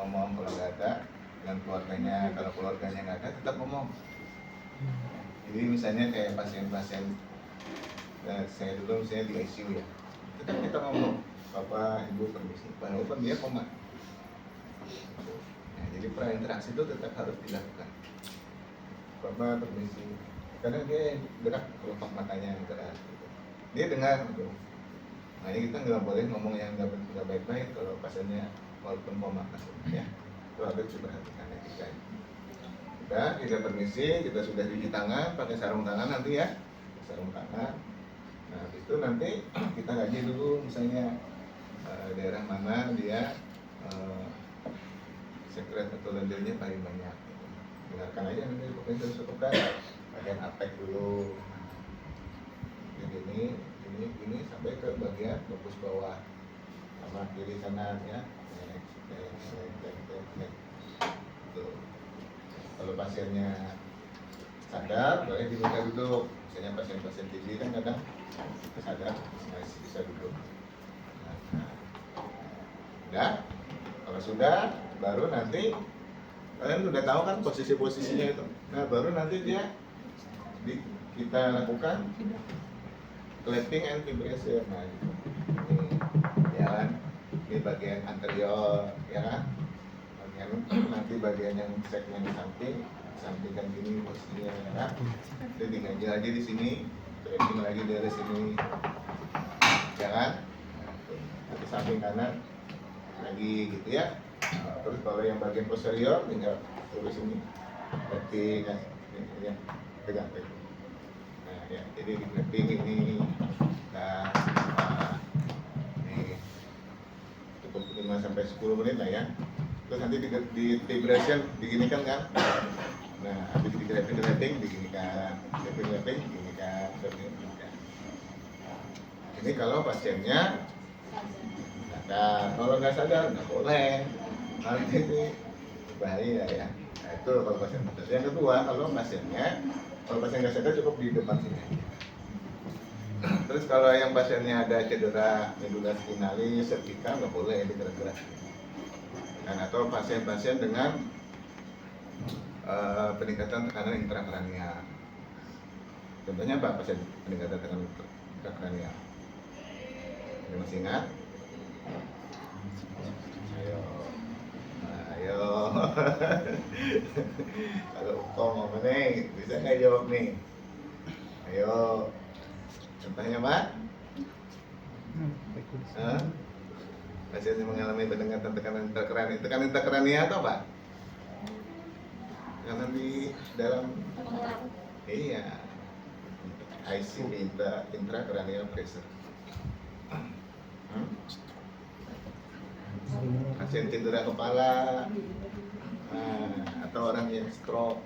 ngomong, kalau nggak ada dengan keluarganya, kalau keluarganya nggak ada tetap ngomong. Jadi misalnya kayak pasien-pasien saya dulu misalnya di ICU ya, tetap kita ngomong, Bapak Ibu permisi, walaupun dia koma. Nah, jadi prainteraksi itu tetap harus dilakukan. Bapak permisi, karena dia gerak, kelopak matanya gerak gitu. Dia dengar gitu. Nah ini kita nggak boleh ngomong yang nggak baik-baik kalau pasiennya walaupun koma ya. Itu harus diperhatikan etika. Udah, kita permisi, kita sudah cuci tangan, pakai sarung tangan nanti ya, sarung tangan. Nah habis itu nanti kita kaji dulu misalnya daerah mana dia sekret atau lendirnya paling banyak. Dengarkan aja nanti pokoknya sebutkan bagian apek dulu. Jadi ini sampai ke bagian fokus bawah sama kiri kanan ya. Tuh. Kalau pasiennya sadar boleh diminta duduk. Misalnya pasien-pasien TB kan kadang sadar masih bisa duduk. Udah. Kalau sudah baru nanti kalian udah tahu kan posisi-posisinya itu. Nah baru nanti dia kita lakukan clapping and vibration. Nah, ini ya kan, ini bagian anterior ya kan, bagian nanti bagian yang segmen sampingkan gini posisinya ya kan. Jadi ngaji lagi di sini, clapping lagi dari sini ya kan, nanti samping kanan lagi gitu ya. Nah, terus kalau yang bagian posterior tinggal terus ini clapping kan ya, pegang. Nah, ya, jadi di clapping ini ini cukup 5-10 menit lah ya. Terus nanti di vibration diginikan kan. Nah, habis di clapping diginikan, clapping diginikan. Ini kalau pasiennya sadar, kalau nggak sadar nggak boleh. Nanti ini bahaya ya. Nah, itu kalau pasien sadar. Yang kedua, kalau pasien nggak sadar cukup di depan sini. Terus kalau yang pasiennya ada cedera medula spinalis, cervical nggak boleh digerak-gerak. Dan atau pasien-pasien dengan peningkatan tekanan intrakranial. Contohnya apa pasien peningkatan tekanan intrakranial? Ada masih ingat? Ayo. Kalau Uko ngomong nih, bisa nggak jawab nih? Ayo. Contohnya Pak? Pasien yang mengalami peningkatan tekanan intrakranial. Tekanan intrakranial atau apa? Tekanan di dalam. Iya. IC intrakranial pressure. Pasien cedera kepala, atau orang yang stroke,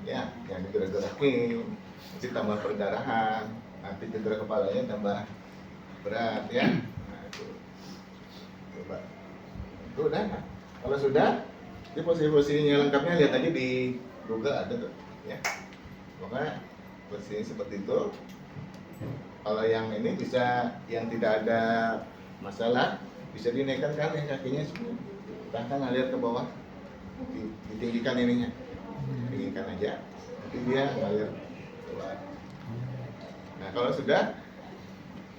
ya, yang digerak-gerakin, nanti tambah perdarahan, nanti cedera kepalanya tambah berat, ya. Nah, itu, coba, itu udah. Kalau sudah, di posisi-posisinya lengkapnya lihat aja di Google ada tuh, ya. Pokoknya posisi seperti itu. Kalau yang ini bisa, yang tidak ada masalah, bisa dinaikkan kan yang kakinya semua, bahkan ngalir ke bawah, ditinggikan ininya, tinggikan aja, nanti dia ngalir keluar. Nah kalau sudah,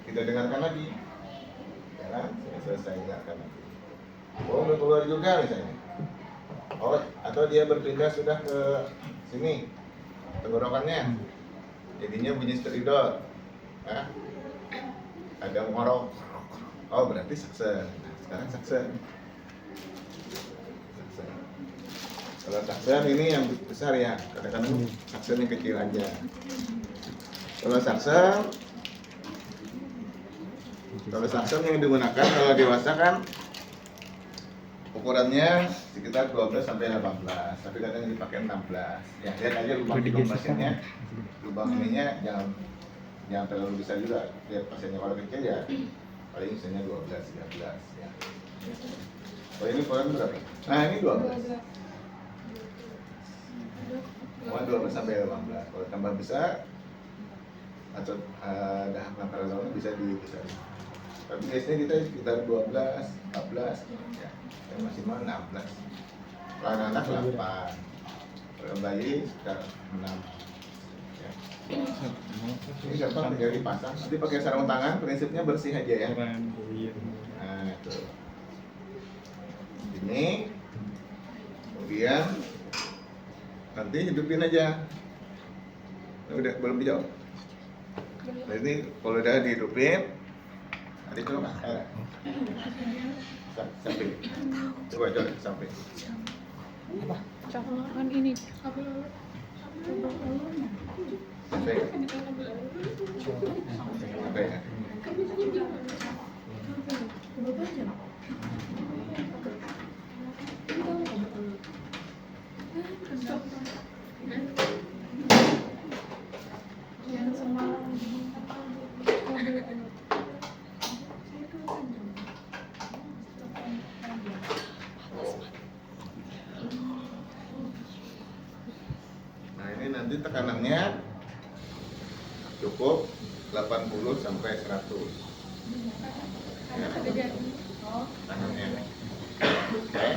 kita dengarkan lagi, jalan selesai dengarkan lagi. Oh udah keluar juga misalnya, oh atau dia berpindah sudah ke sini, tenggorokannya, jadinya bunyi stridor, nah, ada ngorok. Oh berarti saksen. Nah, sekarang saksen. Kalau saksen ini yang besar ya, kadang-kadang saksen yang kecil aja. Kalau saksen yang digunakan kalau dewasa kan ukurannya sekitar 12 sampai 18, tapi kadang dipakai 16. Ya lihat aja lubang pasiennya, lubang ininya jangan terlalu besar juga. Lihat pasiennya kalau kecil ya paling misalnya 12, 13 ya. Oh ini ukuran berapa? Nah ini 12. Semua 12 sampai 18. Kalau tambah besar atau dahak paralelnya bisa dibesarkan. Tapi biasanya kita sekitar 12, 14 ya. Yang maksimal 16. Kalau anak 8. Kalau bayi sekitar 6. Ya. Ini gampang tinggal dipasang. Nanti pakai sarung tangan, prinsipnya bersih aja ya. Nah, itu. Ini. Kemudian nanti hidupin aja. Udah belum dijawab. Nah, ini kalau udah dihidupin, nanti coba sampai. Coba sampai. Jangan ini. Sampai. Sampai. Nah, ini nanti tekanannya cukup 80 sampai 100. Ya. Tekanannya. Oke.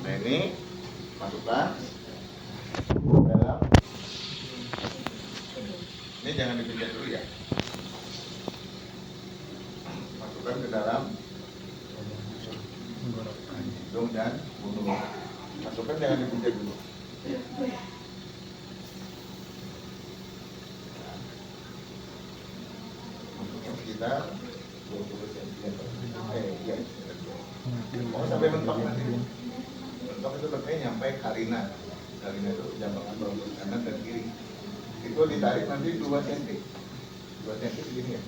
Nah, ini masukkan ke dalam. Ini jangan dipijat dulu ya. Masukkan ke dalam hidung dan mulut. Masukkan, jangan dipijat dulu. Masukkan sekitar 20 cm. Iya. Mau sampai mentok nanti. Mentok itu berarti nyampe karina. Karina itu jambangan bagus kanan dan kiri. Itu ditarik nanti 2 cm. 2 cm segini ya.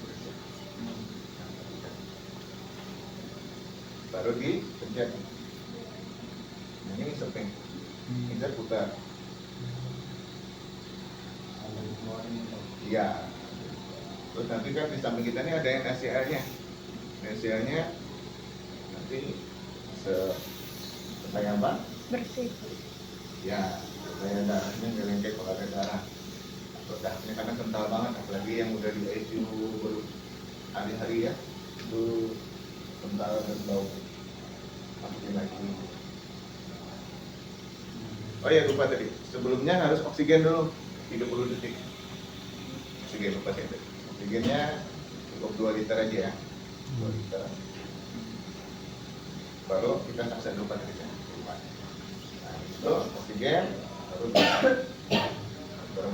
Baru dipencet. Nah, ini seping. Kita putar. Iya. Terus nanti kan di samping kita ini ada yang NaCl-nya. NaCl-nya nanti supaya apa? Bersih. Ya, supaya darahnya nggak lengket kalau ada darah. Terus darahnya karena kental banget, apalagi yang udah di ICU hari-hari ya, itu kental dan bau. Masukin lagi. Oh ya, lupa tadi. Sebelumnya harus oksigen dulu 30 detik. Oksigen lupa saya tadi. Oksigennya cukup 2 liter aja ya. 2 liter. Baru kita saksa dulu tadi saya. Lupa. Nah, itu oksigen baru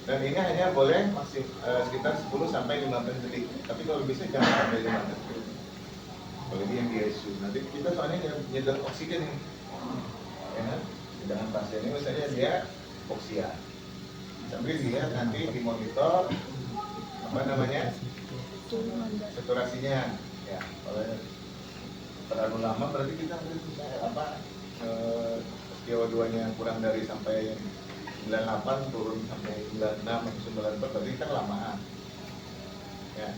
dan ini hanya boleh sekitar 10 sampai 15 detik. Tapi kalau bisa jangan sampai 15 detik. Kalau ini yang di ICU, nanti kita soalnya nyedot oksigen nih. Ya kan? Sedangkan pasien ini misalnya dia oksia, sambil dia nanti dimonitor apa namanya saturasinya. Ya, kalau terlalu lama berarti kita harus CO2-nya kurang dari sampai 98 turun sampai 96 atau 94 berarti kan lamaan. Ya.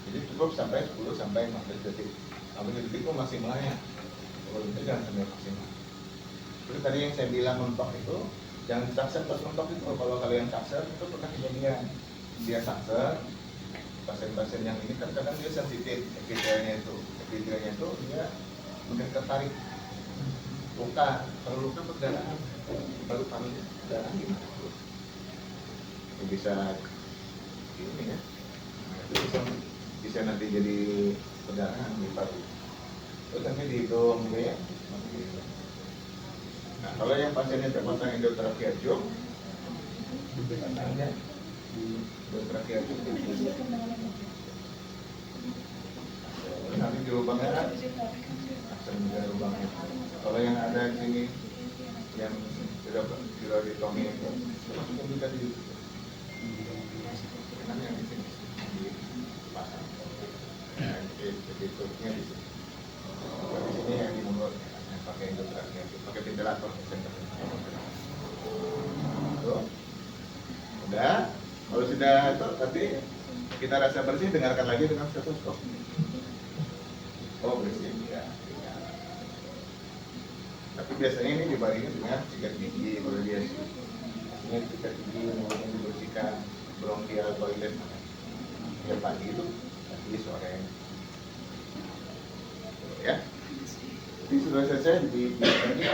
Jadi cukup sampai 10 sampai 15 detik. 15 detik itu maksimalnya. Kalau itu jangan sampai maksimal. Terus tadi yang saya bilang mentok itu jangan sakser pas mentok itu. Kalau kalian sakser itu pernah kejadian dia sakser, pasien-pasien yang ini kan kadang dia sensitif epitelnya itu dia mudah tertarik luka. Kalau luka perdarahan baru panik darah gimana tuh? Bisa ini ya. Itu bisa nanti jadi perdarahan di paru. Terus nanti di hidung juga ya. Nah, kalau yang pasiennya terpasang endotracheal, pasangnya di endotracheal nanti di lubangnya kan juga lubangnya. Kalau yang ada di sini yang sudah tiroidotomi itu masukin juga di yang di sini dipasang. Nah, jadi tutupnya di sini. Kalau di sini yang di mulut yang pakai endotracheal, pakai ventilator. Tuh. Udah. Kalau sudah itu tapi kita rasa bersih, dengarkan lagi dengan stetoskop. Oh, bersih ya. Tapi biasanya ini dibaringin dengan sikat gigi kalau dia ini sikat gigi mulutnya dibersihkan, bronkial toilet. Ya pagi itu, pagi sore. Ya. Jadi sudah selesai di lagi.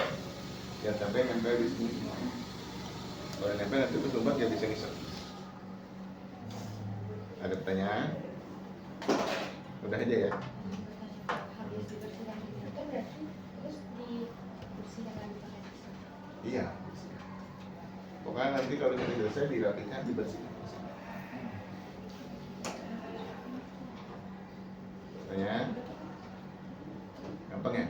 Ya sampai nempel di sini. Kalau nempel nanti ketumbar dia bisa ngisep. Ada pertanyaan? Udah aja ya. Iya. Pokoknya nanti kalau sudah selesai dirapikan, dibersihkan. Pertanyaan? Gampang ya?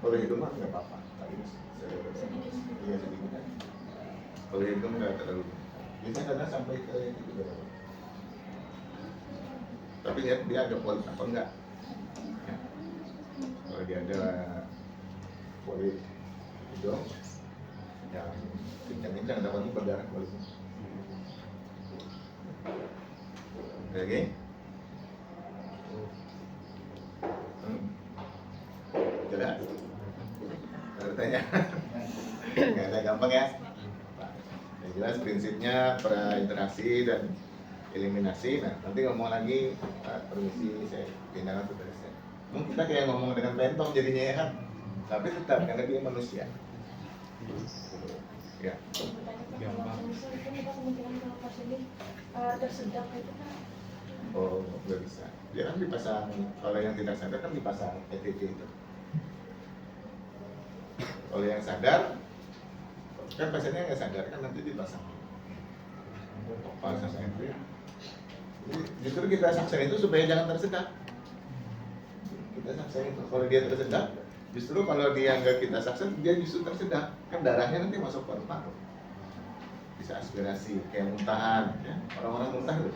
Kalau hidung mah nggak apa-apa. Iya sedikit. Kalau hidung nggak terlalu. Biasanya kadang sampai ke itu juga. Tapi lihat dia ada polip apa enggak. Ya. Kalau dia ada polip hidung, yang kencang-kencang dapat berdarah polipnya. Oke? Sudah? Ada tanya? Nggak ada, gampang ya? Yang jelas prinsipnya prainteraksi dan eliminasi. Nah, nanti ngomong lagi, permisi saya pindah ke terusnya. Mungkin kita kayak ngomong dengan pentong jadinya ya kan? Tapi tetap karena dia manusia. Ya. Gampang. Oh, nggak bisa. Dia kan dipasang, kalau yang tidak sadar kan dipasang ETG itu. Kalau yang sadar, kan pasiennya nggak sadar kan nanti dipasang. Pasang itu ya. Justru kita saksen itu supaya jangan tersedak. Kita saksen itu, kalau dia tersedak, justru kalau dia nggak kita saksen, dia justru tersedak. Kan darahnya nanti masuk paru-paru. Bisa aspirasi, kayak muntahan, ya. Orang-orang muntah loh.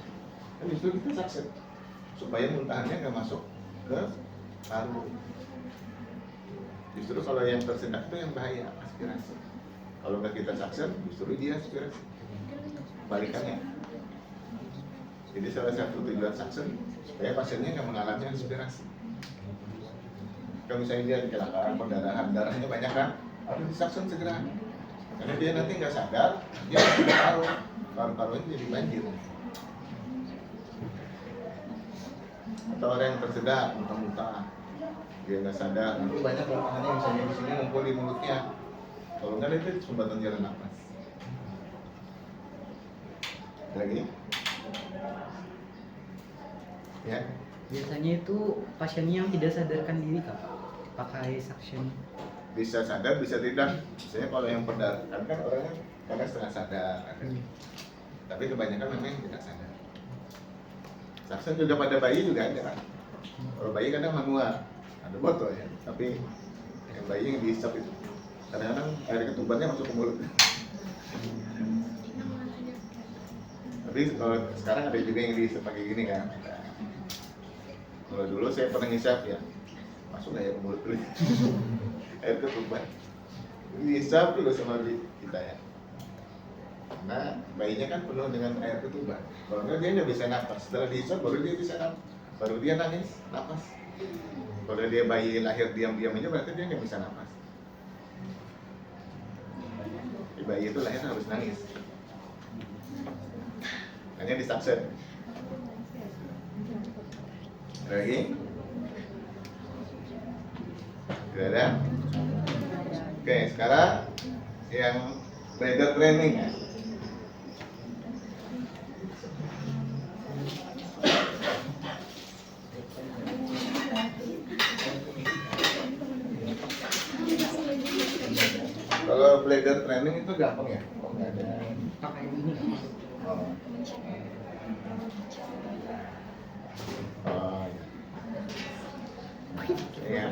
Kan justru kita saksen supaya muntahannya nggak masuk ke paru. Justru kalau yang tersedak itu yang bahaya, aspirasi. Kalau nggak kita saksen, justru dia aspirasi. Balikannya. Jadi salah satu tujuan saksen supaya pasiennya nggak mengalami aspirasi. Kalau misalnya dia kecelakaan, perdarahan, darahnya banyak kan, harus disaksen segera. Karena dia nanti nggak sadar, dia masuk ke paru, paru-parunya jadi banjir. Atau orang yang tersedak, muntah-muntah, dia nggak sadar, nanti banyak muntahannya misalnya di sini ngumpul di mulutnya. Kalau nggak itu sumbatan jalan nafas. Lagi? Ya. Biasanya itu pasiennya yang tidak sadarkan diri Kak, pakai suction. Bisa sadar, bisa tidak. Misalnya kalau yang perdarahan kan orangnya kadang setengah sadar, tapi kebanyakan memang tidak sadar. Suction juga pada bayi juga ada kan. Kalau bayi kadang manual, ada botol ya, tapi yang bayi yang dihisap itu kadang-kadang air ketumbarnya masuk ke mulut. Tapi kalau sekarang ada juga yang dihisap pakai gini kan. Kalau dulu saya pernah ngisap ya, masuk air ke mulut dulu. Air ketumbar. Dihisap dulu sama kita ya. Karena bayinya kan penuh dengan air ketumbar. Kalau enggak dia nggak bisa nafas. Setelah dihisap baru dia bisa nafas. Baru dia nangis, nafas. Kalau dia bayi lahir diam-diam aja berarti dia nggak bisa nafas. Bayi itu lahir harus nangis. Hanya disaksen. Lagi? Tidak ada? Oke, sekarang yang bladder training ya. Kalau bladder training itu gampang ya? Oh, nggak ada. Pakai ini Kak. Oh. Oh, ya.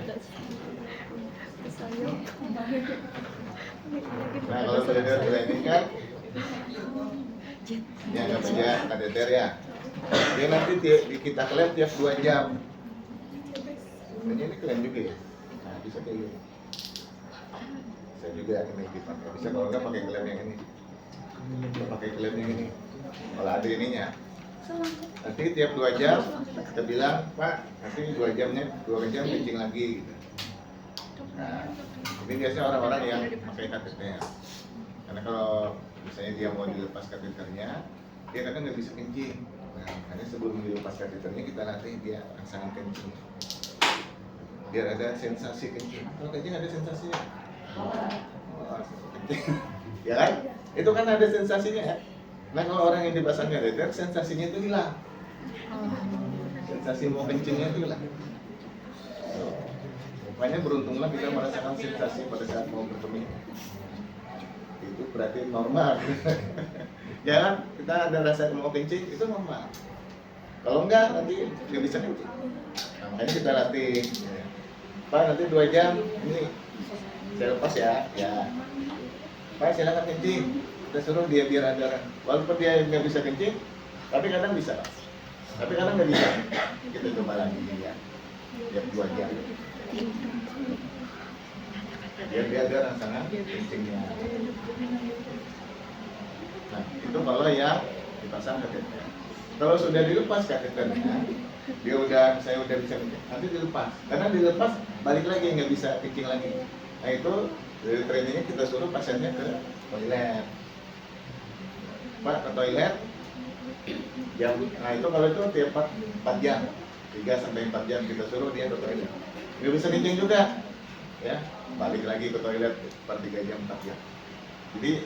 Nah, kalau bladder training kan ini anggap aja kateter ya. Dia nanti kita klaim tiap 2 jam. Ini klaim juga ya. Nah, bisa kayak gini. Bisa juga ini dipakai. Bisa kalau nggak pakai klaim yang ini. Bisa pakai klaim yang ini. Kalau ada ininya. Nanti tiap 2 jam kita bilang, Pak, nanti 2 jamnya 2 jam kencing lagi gitu. Nah, ini biasanya orang-orang yang pakai kateter. Karena kalau misalnya dia mau dilepas kateternya, dia kadang nggak bisa kencing. Nah, makanya sebelum dilepas kateternya kita latih dia rangsangan kencing. Biar ada sensasi kencing. Kalau kencing ada sensasinya. Oh, kencing. Ya kan? Itu kan ada sensasinya ya. Nah, kalau orang yang dipasang kateter, sensasinya itu hilang. Sensasi mau kencingnya itu hilang. Makanya beruntunglah kita merasakan sensasi pada saat mau berkemih. Itu berarti normal. Ya kan? Kita ada rasa mau kencing, itu normal. Kalau enggak, nanti nggak bisa kencing. Nah, makanya kita latih. Pak, nanti 2 jam, ini saya lepas ya. Ya. Pak, silakan kencing. Kita suruh dia biar ada. Walaupun dia nggak bisa kencing, tapi kadang bisa. Tapi kadang nggak bisa. Kita coba lagi ya. Tiap 2 jam. Biar dia ada rangsangan kencingnya. Nah, itu kalau yang dipasang kateter. Kalau sudah dilepas kateternya, saya udah bisa kencing, nanti dilepas. Karena dilepas balik lagi nggak bisa kencing lagi. Nah itu dari trainingnya kita suruh pasiennya ke toilet. Pak, ke toilet. Nah itu kalau itu tiap 4 jam, 3 sampai 4 jam kita suruh dia ke toilet. Nggak bisa kencing juga, ya balik lagi ke toilet per 3 jam 4 jam. Jadi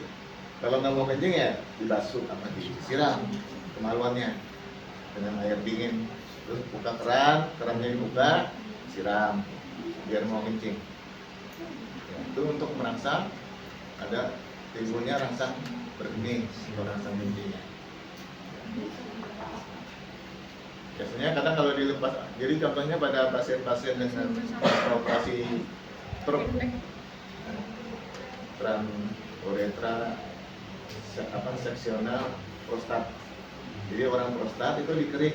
kalau nggak mau kencing ya dibasuh sama disiram kemaluannya dengan air dingin, terus buka kerannya dibuka, siram biar mau kencing. Ya, itu untuk merangsang ada timbulnya rangsang berkemih atau rangsang kencingnya. Biasanya kadang kalau dilepas, jadi contohnya pada pasien-pasien dengan operasi truk, transuretra seksional prostat. Jadi orang prostat itu dikerik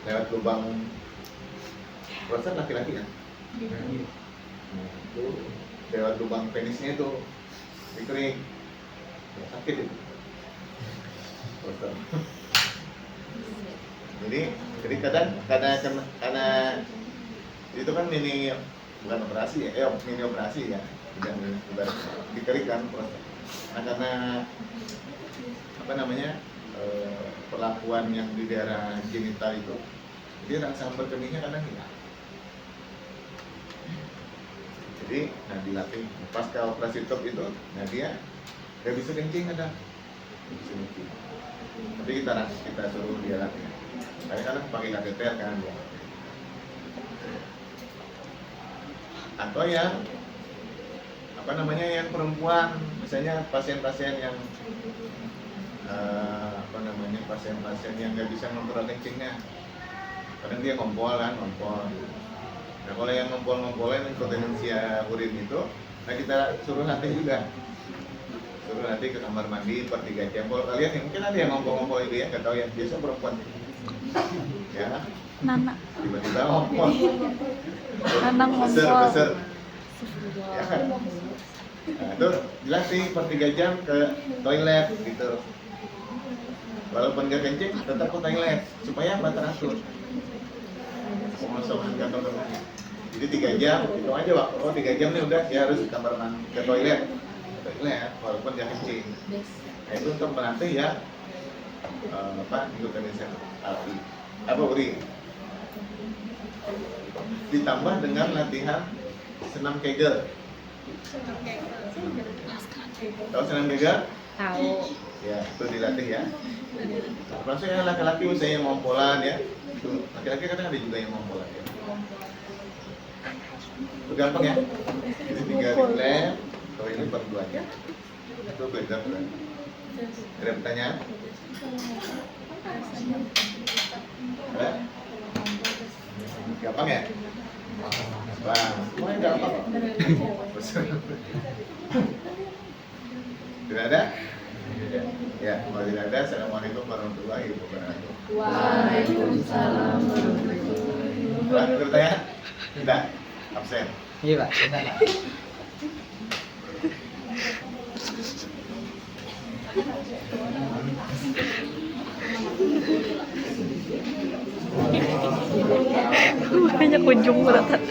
lewat lubang prostat laki-laki kan? Nah, itu lewat lubang penisnya itu dikerik, sakit itu prostat. Jadi kadang karena itu kan bukan operasi ya, mini operasi ya, tidak dikerik kan prostat. Nah karena perlakuan yang di daerah genital itu, jadi rangsang berkemihnya kadang hilang. Jadi, nah dilatih pasca operasi top itu, nah dia nggak bisa kencing ada, nggak bisa kencing. Tapi kita suruh dia latih. Kadang pakai kateter kan ya. Atau yang yang perempuan, misalnya pasien-pasien yang pasien-pasien yang nggak bisa ngontrol kencingnya, kadang dia ngompol. Nah kalau yang ngompolin inkontinensia urin itu, nah kita suruh latih juga, ke kamar mandi per 3 jam. Kalau kalian ya, mungkin ada yang ngompol itu ya, nggak tahu ya, biasa perempuan ya, Nana tiba-tiba ngompol, besar ya kan. Nah, itu dilatih per 3 jam ke toilet gitu. Walaupun nggak kencing, tetap ke toilet supaya teratur pengosongan kantong kemih. Jadi 3 jam itu aja Pak. 3 jam nih udah dia harus ke kamar mandi, ke toilet walaupun nggak kencing. Nah itu untuk melatih ya inkontinensia urin. Ditambah dengan latihan senam Kegel. Tahu senam Kegel? tahu. Ya, itu dilatih ya. Maksudnya laki-laki misalnya ngompolan ya. Itu laki-laki kadang ada juga yang ngompolan ya. Itu gampang ya. Jadi tinggal di-plan, kalau ini per 2 aja. Itu belajar kan. Ada pertanyaan? Ada? Gampang ya? Gampang. Semuanya gampang kok. Tidak ada? Ya, kalau tidak ada, assalamualaikum warahmatullahi wabarakatuh. Waalaikumsalam warahmatullahi wabarakatuh. Ada pertanyaan? Tidak? Absen? Iya Pak. Tidak. Banyak kunjung berat.